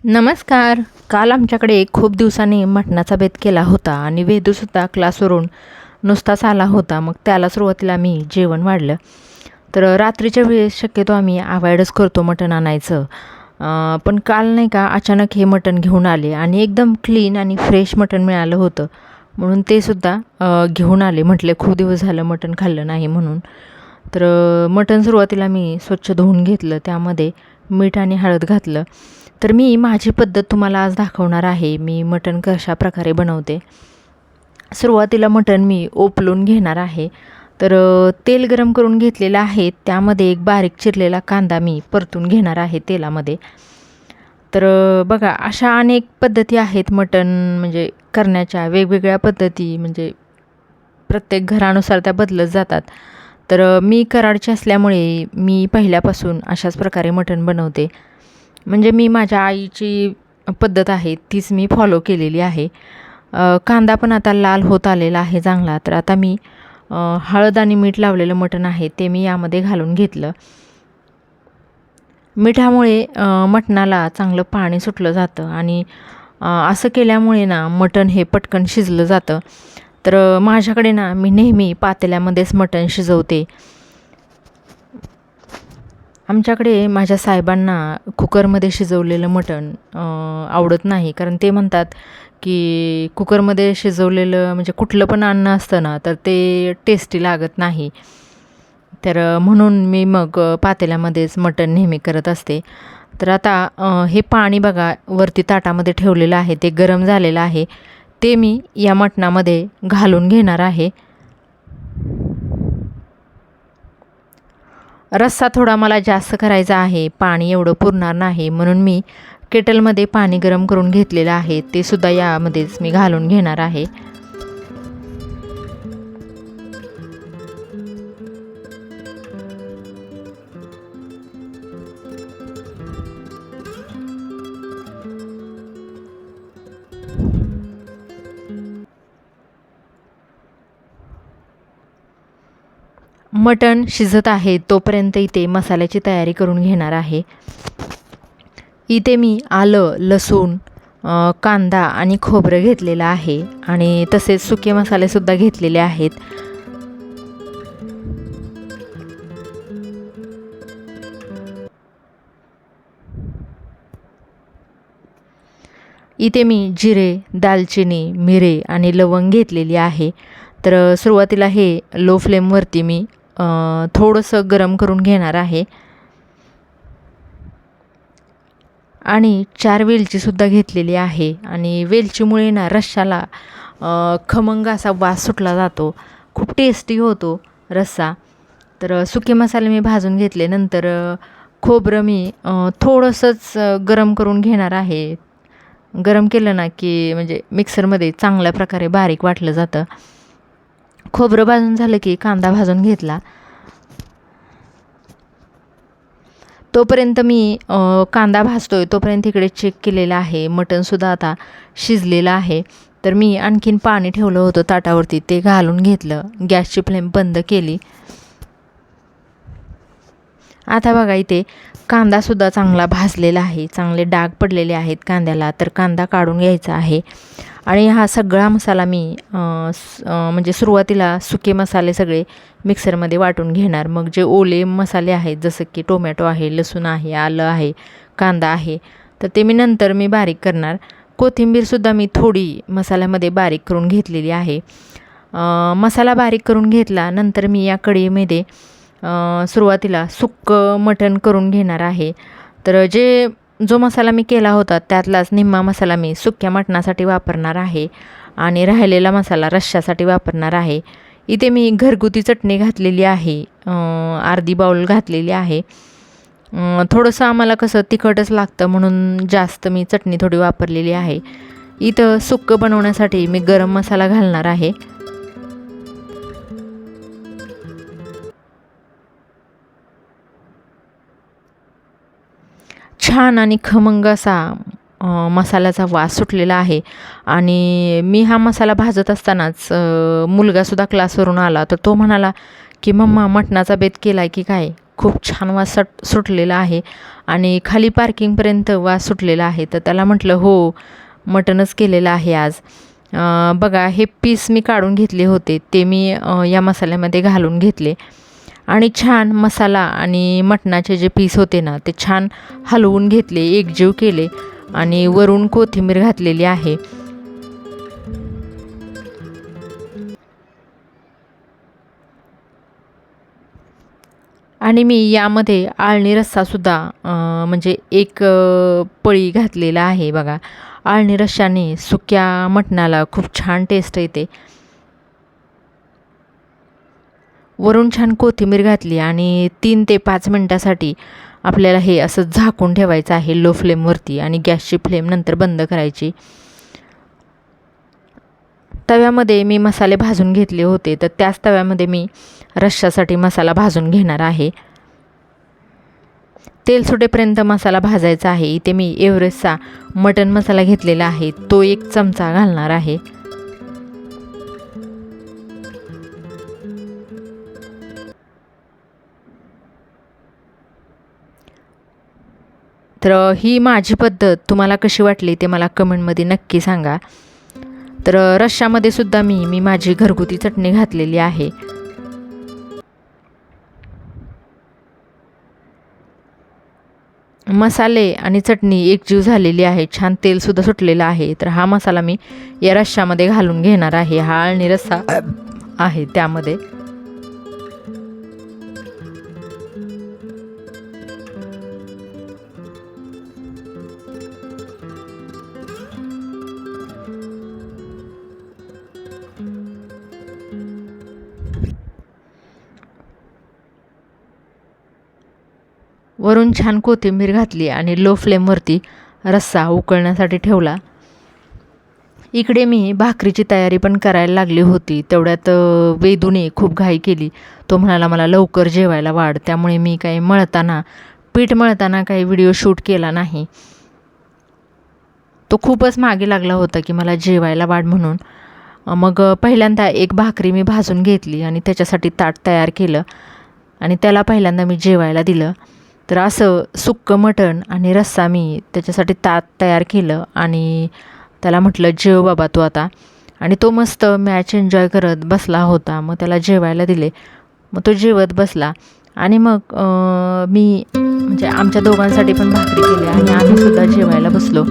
नमस्कार. काल आमच्याकडे खूप दिवसांनी मटणाचा बेत केला होता आणि वेदूसुद्धा क्लासवरून नुसताच आला होता. मग त्याला सुरुवातीला मी जेवण वाढलं. तर रात्रीच्या वेळेस शक्यतो आम्ही अवॉइडच करतो मटण आणायचं. पण काल नाही का अचानक हे मटण घेऊन आले आणि एकदम क्लीन आणि फ्रेश मटण मिळालं होतं. म्हणून ते सुद्धा घेऊन आले. म्हटले खूप दिवस झालं मटण खाल्लं नाही म्हणून. तर मटण सुरुवातीला मी स्वच्छ धुवून घेतलं. त्यामध्ये मीठ आणि हळद घातलं. तर मी माझी पद्धत तुम्हाला आज दाखवणार आहे. मी मटण कशाप्रकारे बनवते. सुरुवातीला मटण मी ओपलून घेणार आहे. तर तेल गरम करून घेतलेलं आहे. त्यामध्ये एक बारीक चिरलेला कांदा मी परतून घेणार आहे तेलामध्ये. तर बघा अशा अनेक पद्धती आहेत मटण म्हणजे करण्याच्या. वेगवेगळ्या पद्धती म्हणजे प्रत्येक घरानुसार त्या बदलत जातात. तर मी कराडची असल्यामुळे मी पहिल्यापासून अशाच प्रकारे मटण बनवते. म्हणजे मी माझ्या आईची पद्धत आहे तीच मी फॉलो केलेली आहे. कांदा पण आता लाल होत आलेला आहे चांगला. तर आता मी हळद आणि मीठ लावलेलं मटण आहे ते मी यामध्ये घालून घेतलं. मिठामुळे मटणाला चांगलं पाणी सुटलं जातं आणि असं केल्यामुळे ना मटण हे पटकन शिजलं जातं. तर माझ्याकडे ना मी नेहमी पातेल्यामध्येच मटण शिजवते. आमच्याकडे माझ्या साहेबांना कुकरमध्ये शिजवलेलं मटण आवडत नाही. कारण ते म्हणतात की कुकरमध्ये शिजवलेलं म्हणजे कुठलं पण अन्न असतं ना तर ते टेस्टी लागत नाही. तर म्हणून मी मग पातेल्यामध्येच मटण नेहमी करत असते. तर आता हे पाणी बघा वरती ताटामध्ये ठेवलेलं आहे ते गरम झालेलं आहे. ते मी या मटणामध्ये घालून घेणार आहे. रस्सा थोडा मला जास्त करायचा आहे. पाणी एवढं पुरणार नाही म्हणून मी केटलमध्ये पाणी गरम करून घेतलेलं आहे. ते सुद्धा यामध्येच मी घालून घेणार आहे. मटण शिजत आहे तोपर्यंत इथे मसाल्याची तयारी करून घेणार आहे. इथे मी आलं, लसूण, कांदा आणि खोबरं घेतलेलं आहे आणि तसेच सुके मसालेसुद्धा घेतलेले आहेत. इथे मी जिरे, दालचिनी, मिरे आणि लवंग घेतलेली आहे. तर सुरुवातीला हे लो फ्लेमवरती मी थोडंसं गरम करून घेणार आहे. आणि 4 वेलचीसुद्धा घेतलेली आहे आणि वेलचीमुळे ना रश्शाला खमंग असा वास सुटला जातो. खूप टेस्टी होतो रस्सा. तर सुके मसाले मी भाजून घेतले. नंतर खोबरं मी थोडंसंच गरम करून घेणार आहे. गरम केलं ना की म्हणजे मिक्सरमध्ये चांगल्या प्रकारे बारीक वाटलं जातं. खोबरं भाजून झालं की कांदा भाजून घेतला. तोपर्यंत मी कांदा भाजतोय तोपर्यंत इकडे चेक केलेला आहे. मटणसुद्धा आता शिजलेलं आहे. तर मी आणखीन पाणी ठेवलं होतं ताटावरती ते घालून घेतलं. गॅसची फ्लेम बंद केली. आता बघा इथे कांदासुद्धा चांगला भाजलेला आहे. चांगले डाग पडलेले आहेत कांद्याला. तर कांदा काढून घ्यायचा आहे आणि हा सगळा मसाला मी म्हणजे सुरुवातीला सुके मसाले सगळे मिक्सरमध्ये वाटून घेणार. मग जे ओले मसाले आहेत जसं की टोमॅटो आहे, लसूण आहे, आलं आहे, कांदा आहे तर ते मी नंतर बारीक करणार. कोथिंबीरसुद्धा मी थोडी मसाल्यामध्ये बारीक करून घेतलेली आहे. मसाला बारीक करून घेतला. नंतर मी या कढईमध्ये सुरुवातीला सुक्कं मटण करून घेणार आहे. तर जो मसाला मी केला होता त्यातलाच निम्मा मसाला मी सुक्या मटणासाठी वापरणार आहे आणि राहिलेला मसाला रश्श्यासाठी वापरणार आहे. इथे मी घरगुती चटणी घातलेली आहे. अर्धी बाउल घातलेली आहे. थोडंसं आम्हाला कसं तिखटच लागतं म्हणून जास्त मी चटणी थोडी वापरलेली आहे. इथं सुक्कं बनवण्यासाठी मी गरम मसाला घालणार आहे. छान आणि खमंग असा मसाल्याचा वास सुटलेला आहे. आणि मी हा मसाला भाजत असतानाच मुलगासुद्धा क्लासवरून आला तर तो म्हणाला की मम्मा मटणाचा बेत केला आहे की काय. खूप छान वास सुटलेला आहे आणि खाली पार्किंगपर्यंत वास सुटलेला आहे. तर त्याला म्हटलं हो, मटणच केलेलं आहे आज. बघा हे पीस मी काढून घेतले होते, ते मी या मसाल्यामध्ये घालून घेतले आणि छान मसाला आणि मटणाचे जे पीस होते ना ते छान हलवून घेतले, एकजीव केले आणि वरून कोथिंबीर घातलेली आहे. आणि मी यामध्ये आळणी रस्सासुद्धा म्हणजे एक पळी घातलेला आहे. बघा, आळणी रश्शाने सुक्या मटणाला खूप छान टेस्ट येते. वरून छान कोथिंबीर घातली आणि 3 ते 5 मिनटासाठी आपल्याला हे असं झाकून ठेवायचं आहे लो फ्लेमवरती आणि गॅसची फ्लेम नंतर बंद करायची. तव्यामध्ये मी मसाले भाजून घेतले होते, तर त्याच तव्यामध्ये मी रश्श्यासाठी मसाला भाजून घेणार आहे. तेल सुटेपर्यंत मसाला भाजायचा आहे. इथे मी एव्हरेस्टचा मटण मसाला घेतलेला आहे, तो 1 चमचा घालणार आहे. तर ही माझी पद्धत तुम्हाला कशी वाटली ते मला कमेंटमध्ये नक्की सांगा. तर रश्श्यामध्ये सुद्धा मी माझी घरगुती चटणी घातलेली आहे. मसाले आणि चटणी एकजीव झालेली आहे, छान तेलसुद्धा सुटलेलं आहे. तर हा मसाला मी या रश्श्यामध्ये घालून घेणार आहे. हा आळणी रस्सा आहे त्यामध्ये. वरून छान कोथिंबीर घातली आणि लो फ्लेमवरती रस्सा उकळण्यासाठी ठेवला. इकडे मी भाकरीची तयारी पण करायला लागली होती. तेवढ्यात वेदूने खूप घाई केली. तो म्हणाला मला लवकर जेवायला वाढ. त्यामुळे मी काही पीठ मळताना काही व्हिडिओ शूट केला नाही. तो खूपच मागे लागला होता की मला जेवायला वाढ म्हणून. मग पहिल्यांदा एक भाकरी मी भाजून घेतली आणि त्याच्यासाठी ताट तयार केलं आणि त्याला पहिल्यांदा मी जेवायला दिलं. तर असं सुक्कं मटण आणि रस्सा मी त्याच्यासाठी ताट तयार केलं आणि त्याला म्हटलं जेव बाबा तू आता. आणि तो मस्त मॅच एन्जॉय करत बसला होता. मग त्याला जेवायला दिले, मग तो जेवत बसला आणि मग मी म्हणजे आमच्या दोघांसाठी पण भाकरी केली आणि आम्हीसुद्धा जेवायला बसलो.